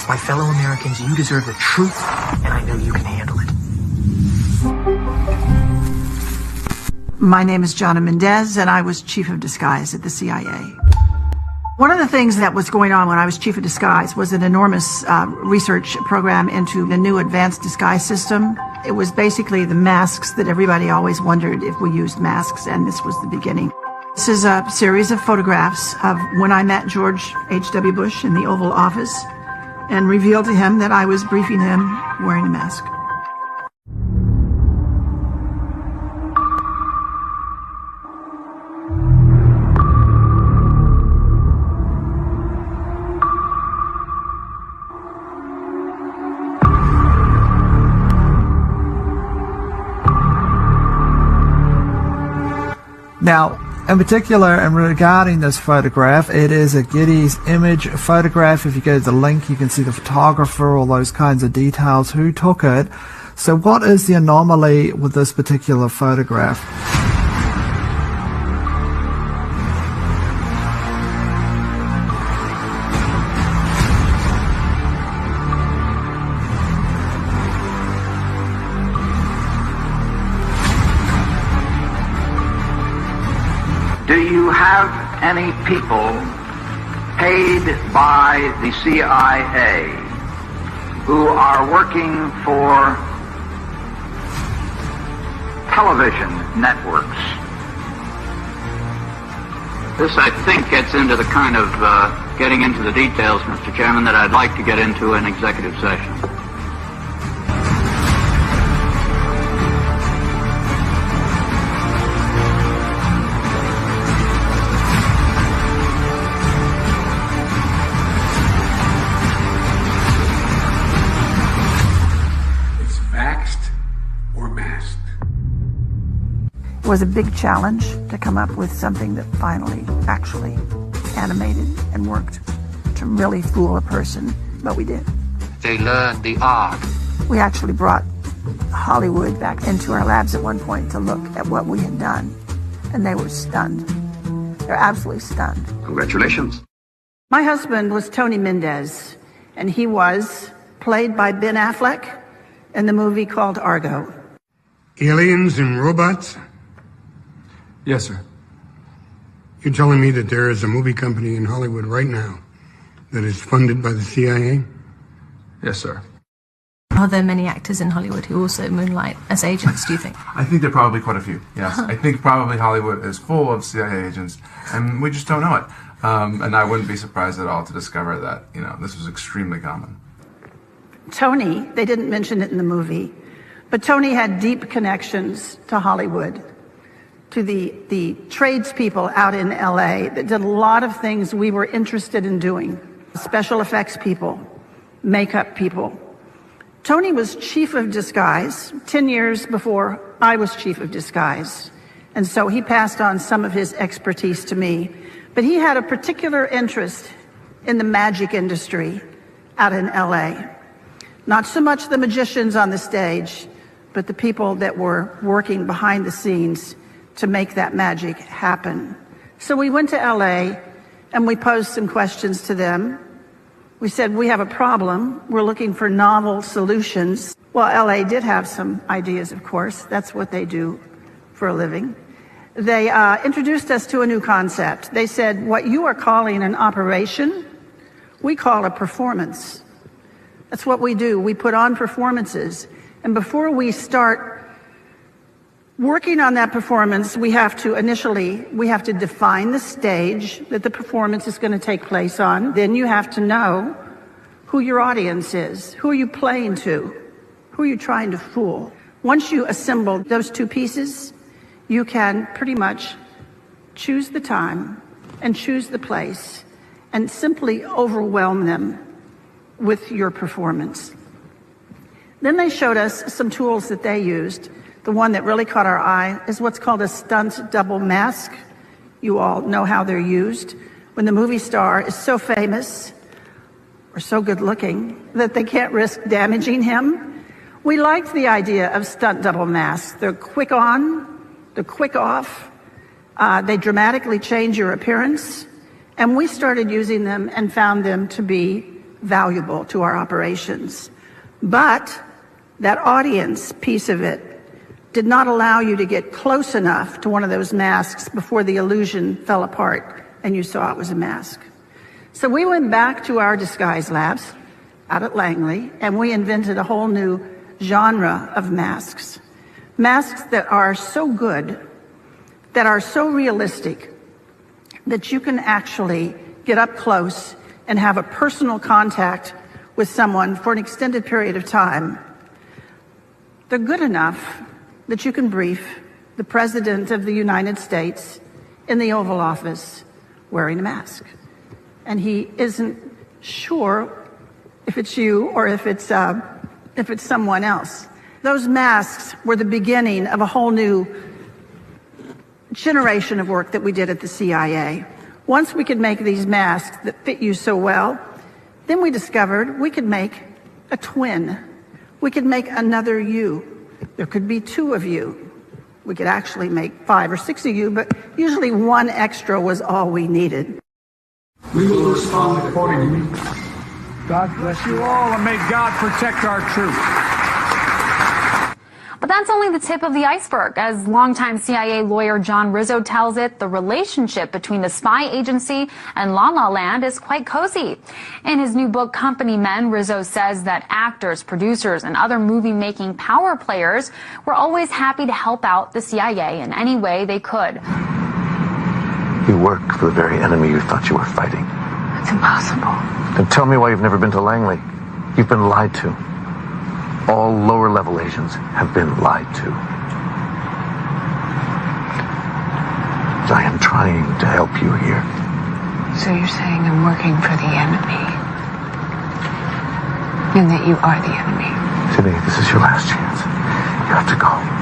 My fellow Americans, you deserve the truth, and I know you can handle it. My name is Jonovan Dez, and I was chief of disguise at the CIA. One of the things that was going on when I was chief of disguise was an enormous research program into the new advanced disguise system. It was basically the masks that everybody always wondered if we used masks, and this was the beginning. This is a series of photographs of when I met George H.W. Bush in the Oval Office and revealed to him that I was briefing him wearing a mask. Now, in particular, and regarding this photograph, it is a Getty's image photograph. If you go to the link, you can see the photographer, all those kinds of details, who took it. So what is the anomaly with this particular photograph? Do you have any people paid by the CIA who are working for television networks? This, I think, gets into the kind of getting into the details, Mr. Chairman, that I'd like to get into in executive session. It was a big challenge to come up with something that finally actually animated and worked to really fool a person, but we did. They learned the art. We actually brought Hollywood back into our labs at one point to look at what we had done, and they were stunned. They're absolutely stunned. Congratulations. My husband was Tony Mendez, and he was played by Ben Affleck in the movie called Argo. Aliens and robots? Yes, sir. You're telling me that there is a movie company in Hollywood right now that is funded by the CIA? Yes, sir. Are there many actors in Hollywood who also moonlight as agents, do you think? I think there are probably quite a few, yes. I think probably Hollywood is full of CIA agents, and we just don't know it. And I wouldn't be surprised at all to discover that, this was extremely common. Tony, they didn't mention it in the movie, but Tony had deep connections to Hollywood, to the tradespeople out in LA that did a lot of things we were interested in doing. Special effects people, makeup people. Tony was chief of disguise 10 years before I was chief of disguise. And so he passed on some of his expertise to me. But he had a particular interest in the magic industry out in LA. Not so much the magicians on the stage, but the people that were working behind the scenes to make that magic happen. So we went to LA and we posed some questions to them. We said, we have a problem. We're looking for novel solutions. Well, LA did have some ideas, of course. That's what they do for a living. They introduced us to a new concept. They said, what you are calling an operation, we call a performance. That's what we do. We put on performances. And before we start working on that performance, we have to define the stage that the performance is going to take place on. Then you have to know who your audience is. Who are you playing to? Who are you trying to fool? Once you assemble those two pieces, you can pretty much choose the time and choose the place and simply overwhelm them with your performance. Then they showed us some tools that they used. The one that really caught our eye is what's called a stunt double mask. You all know how they're used. When the movie star is so famous or so good looking that they can't risk damaging him, we liked the idea of stunt double masks. They're quick on, they're quick off, they dramatically change your appearance, and we started using them and found them to be valuable to our operations. But that audience piece of it did not allow you to get close enough to one of those masks before the illusion fell apart and you saw it was a mask. So we went back to our disguise labs out at Langley, and we invented a whole new genre of masks. Masks that are so good, that are so realistic, that you can actually get up close and have a personal contact with someone for an extended period of time. They're good enough that you can brief the President of the United States in the Oval Office wearing a mask. And he isn't sure if it's you or if it's someone else. Those masks were the beginning of a whole new generation of work that we did at the CIA. Once we could make these masks that fit you so well, then we discovered we could make a twin. We could make another you. There could be two of you. We could actually make 5 or 6 of you, but usually one extra was all we needed. We will respond accordingly. God bless you all, and may God protect our troops. But that's only the tip of the iceberg. As longtime CIA lawyer John Rizzo tells it, the relationship between the spy agency and La La Land is quite cozy. In his new book, Company Men, Rizzo says that actors, producers, and other movie-making power players were always happy to help out the CIA in any way they could. You work for the very enemy you thought you were fighting. It's impossible. Then tell me why you've never been to Langley. You've been lied to. All lower-level Asians have been lied to. I am trying to help you here. So you're saying I'm working for the enemy? And that you are the enemy? Sydney, this is your last chance. You have to go.